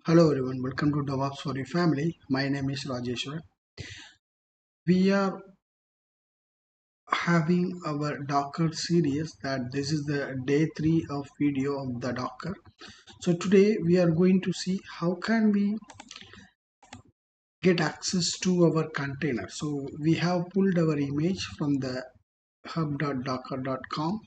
Hello everyone, welcome to DevOps for your family. My name is Rajeshwar. We are having our Docker series that this is the day 3 of video of the Docker. So today we are going to see how can we get access to our container. So we have pulled our image from the hub.docker.com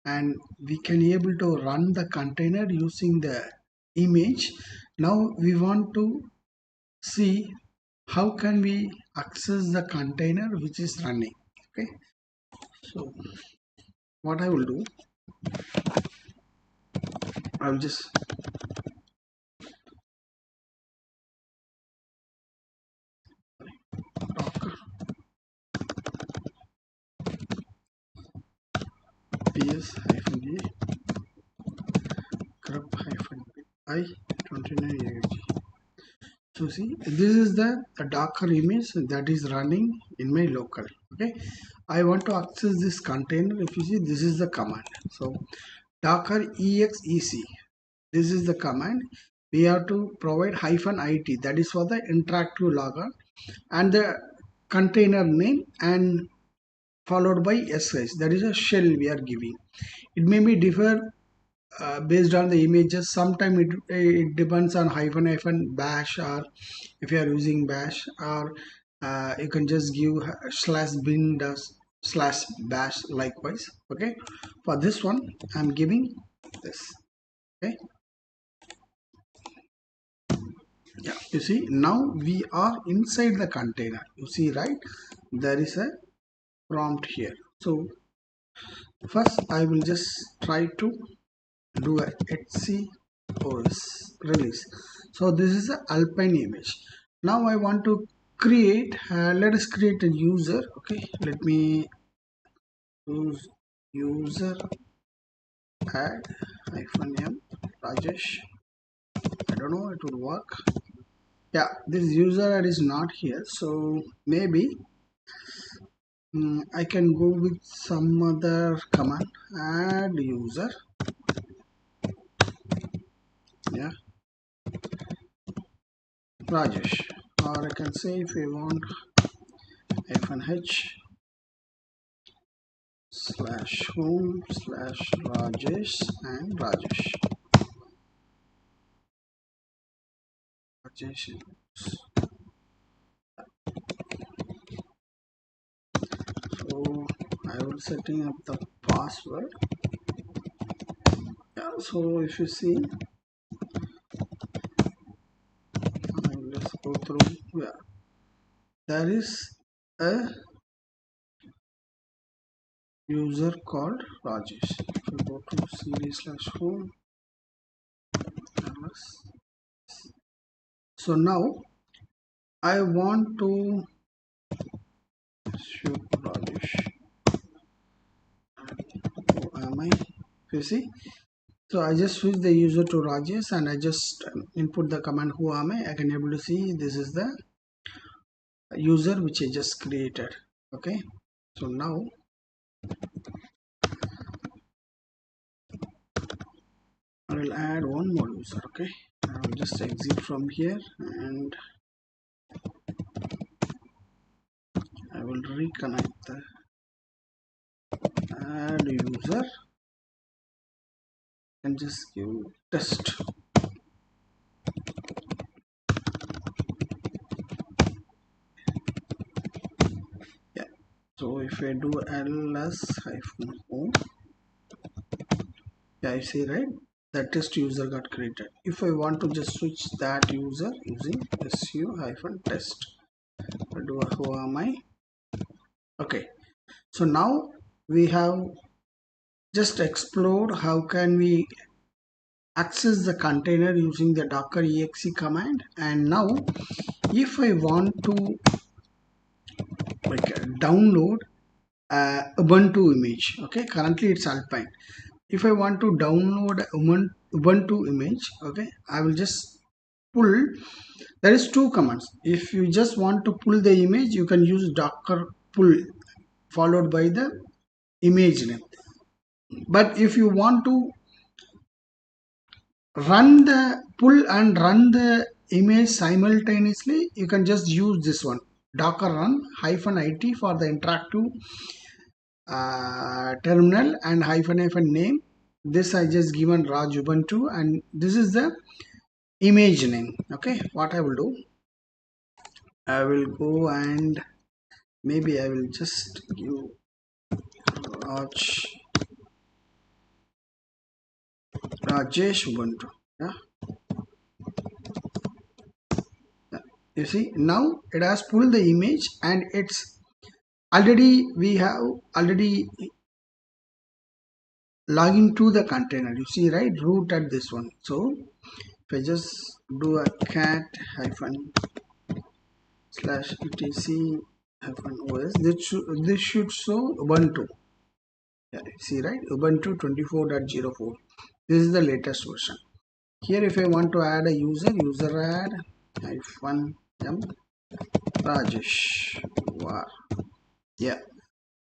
and we can able to run the container using the image. Now we want to see how can we access the container which is running. Okay, so what I will do, I will just docker ps-d grub -i 29 so see, this is the docker image that is running in my local. Okay, I want to access this container. If you see, this is the command. So docker exec, this is the command. We have to provide -it, that is for the interactive logger, and the container name, and followed by sh, that is a shell we are giving. It may be differ based on the images. Sometimes it depends on -bash, or if you are using bash, or you can just give /bin does /bash likewise. Okay, for this one I'm giving this. Okay, yeah, you see, now we are inside the container. You see, right, there is a prompt here. So first I will just try to do a etc os release. So this is an alpine image. Now I want to create, let us create a user. Okay, let me use user add -m Rajesh. I don't know it would work. Yeah, this user ad is not here, so maybe I can go with some other command. Add user, yeah, Rajesh, or I can say if you want -h /home/Rajesh and Rajesh. So I will setting up the password. Yeah, so if you see, let's go through. Yeah, there is a user called Rajesh. If you go to cd/home, so now I want to shoot Rajesh. Who am I? You see, so I just switch the user to Rajesh and I just input the command who am I. I can able to see this is the user which I just created. Okay, so now I will add one more user. Okay, I will just exit from here and I will reconnect the add user and just give test. Yeah, so if I do ls-home, yeah, you see, right, the test user got created. If I want to just switch that user using su-test, I do a who am I. Okay, so now we have just explored how can we access the container using the docker exe command. And now if I want to like download Ubuntu image, okay, currently it's Alpine. If I want to download Ubuntu image, okay, I will just pull. There is two commands. If you just want to pull the image, you can use docker pull followed by the image name. But if you want to run the pull and run the image simultaneously, you can just use this one, docker run -it for the interactive terminal and hyphen name. This I just given Raj Ubuntu, and this is the image name. Okay, what I will do, I will go and maybe I will just give Raj Rajesh Ubuntu. Yeah, you see now it has pulled the image, and it's already we have already login to the container. You see, right, root at this one. So if I just do a cat hyphen slash etc hyphen os, this should show Ubuntu. Yeah, see, right, Ubuntu 24.04. This is the latest version. Here if I want to add a user add hyphen m Rajesh var. Yeah,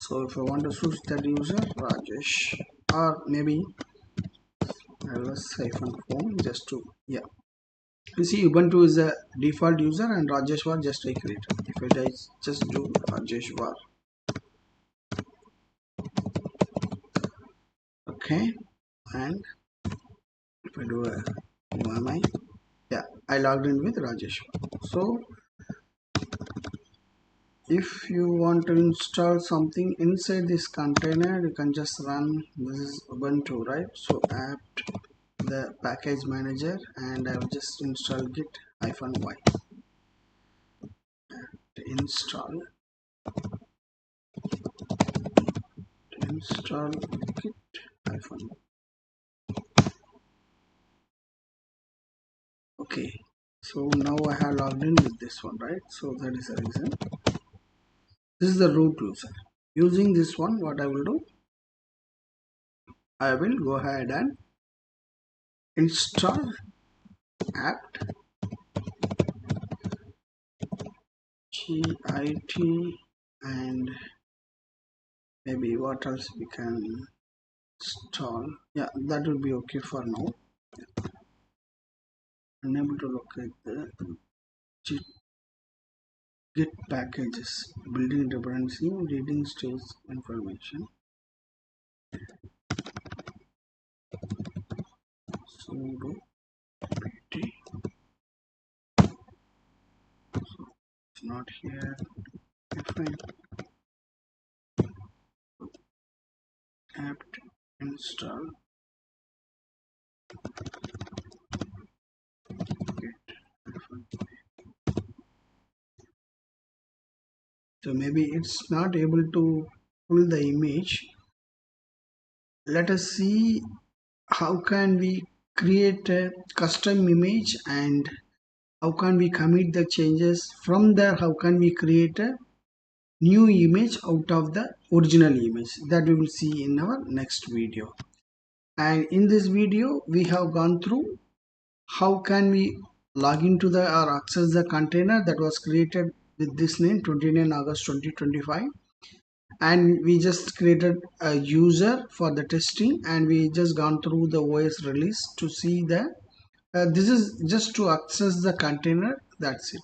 so if I want to switch that user Rajesh, or maybe ls hyphen phone, just to, yeah, you see Ubuntu is a default user and Rajesh var just I created. If I just do Rajesh var, okay, and if I do a UMI, yeah, I logged in with Rajesh. So if you want to install something inside this container, you can just run, this is Ubuntu, right? So apt the package manager, and I will just install git hyphen y, install git hyphen y. Okay, so now I have logged in with this one, right? So that is the reason. This is the root user. Using this one, what I will do, I will go ahead and install apt git, and maybe what else we can install. Yeah, that will be okay for now. Unable to locate the git packages, building dependency, reading stage information. Sudo pt, it's not here. Fine. Apt install git. So maybe it's not able to pull the image. Let us see how can we create a custom image, and how can we commit the changes. From there, how can we create a new image out of the original image, that we will see in our next video. And in this video we have gone through how can we log into the or access the container that was created with this name 29 August 2025, and we just created a user for the testing, and we just gone through the OS release to see the this is just to access the container, that's it.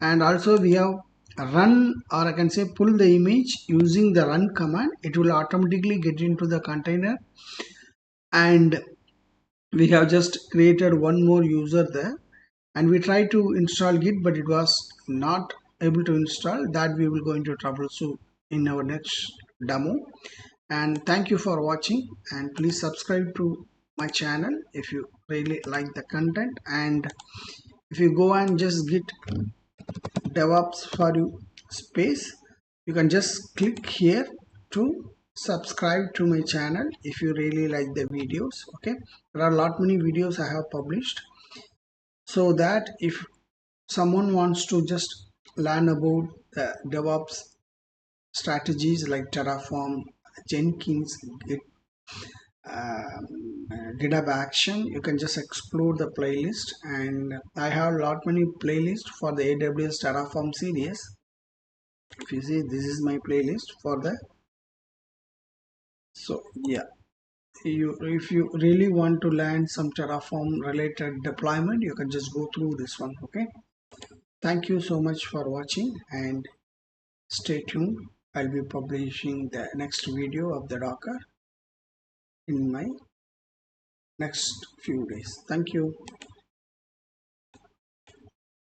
And also we have run, or I can say pull the image using the run command. It will automatically get into the container, and we have just created one more user there, and we tried to install git, but it was not able to install. That we will go into troubleshoot in our next demo. And thank you for watching, and please subscribe to my channel if you really like the content. And if you go and just git DevOps for you space, you can just click here to subscribe to my channel if you really like the videos. Okay, there are a lot many videos I have published, so that if someone wants to just learn about the DevOps strategies like Terraform, Jenkins, GitHub Action, you can just explore the playlist. And I have a lot many playlists for the AWS Terraform series. If you see, this is my playlist for the, so yeah, if you really want to learn some Terraform related deployment, you can just go through this one. Okay, thank you so much for watching and stay tuned. I'll be publishing the next video of the Docker in my next few days. Thank you.